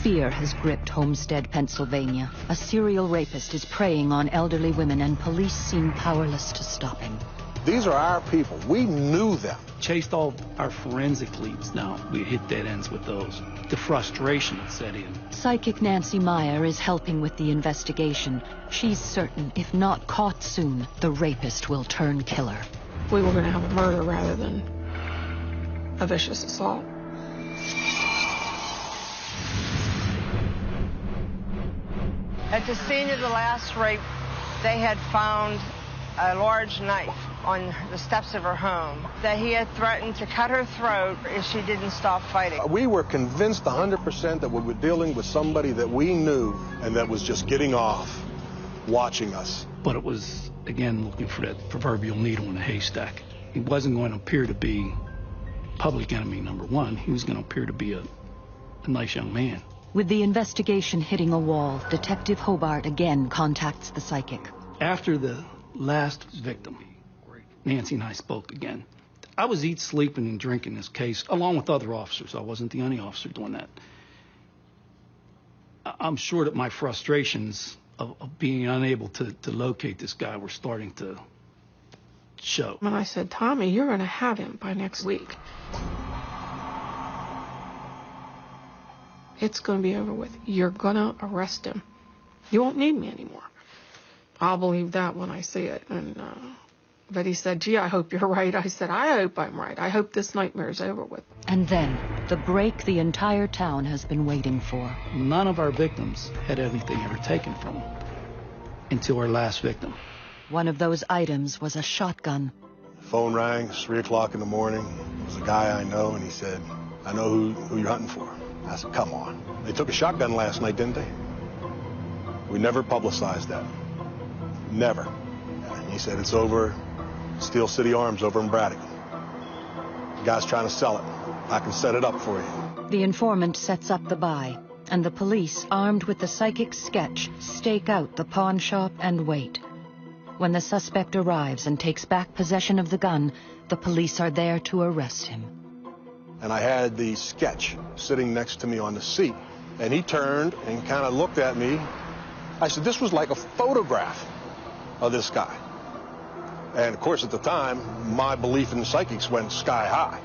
Fear has gripped Homestead, Pennsylvania. A serial rapist is preying on elderly women, and police seem powerless to stop him. These are our people. We knew them. Chased all our forensic leads. Now, we hit dead ends with those. The frustration set in. Psychic Nancy Meyer is helping with the investigation. She's certain, if not caught soon, the rapist will turn killer. We were going to have a murder rather than a vicious assault. At the scene of the last rape, they had found a large knife on the steps of her home that he had threatened to cut her throat if she didn't stop fighting. We were convinced 100% that we were dealing with somebody that we knew and that was just getting off, watching us. But it was, again, looking for that proverbial needle in a haystack. He wasn't going to appear to be public enemy number one. He was going to appear to be a nice young man. With the investigation hitting a wall, Detective Hobart again contacts the psychic. After the last victim, Nancy and I spoke again. I was eating, sleeping, and drinking this case, along with other officers. I wasn't the only officer doing that. I'm sure that my frustrations of being unable to locate this guy were starting to show. And I said, Tommy, you're going to have him by next week. It's going to be over with. You're going to arrest him. You won't need me anymore. I'll believe that when I see it. But he said, gee, I hope you're right. I said, I hope I'm right. I hope this nightmare's over with. And then, the break the entire town has been waiting for. None of our victims had anything ever taken from them until our last victim. One of those items was a shotgun. Phone rang, 3 o'clock in the morning. It was a guy I know, and he said, I know who you're hunting for. I said, come on. They took a shotgun last night, didn't they? We never publicized that. Never. And he said, it's over Steel City Arms over in Braddock. The guy's trying to sell it. I can set it up for you. The informant sets up the buy, and the police, armed with the psychic's sketch, stake out the pawn shop and wait. When the suspect arrives and takes back possession of the gun, the police are there to arrest him. And I had the sketch sitting next to me on the seat, and he turned and kind of looked at me. I said, this was like a photograph of this guy. And of course, at the time, my belief in psychics went sky high.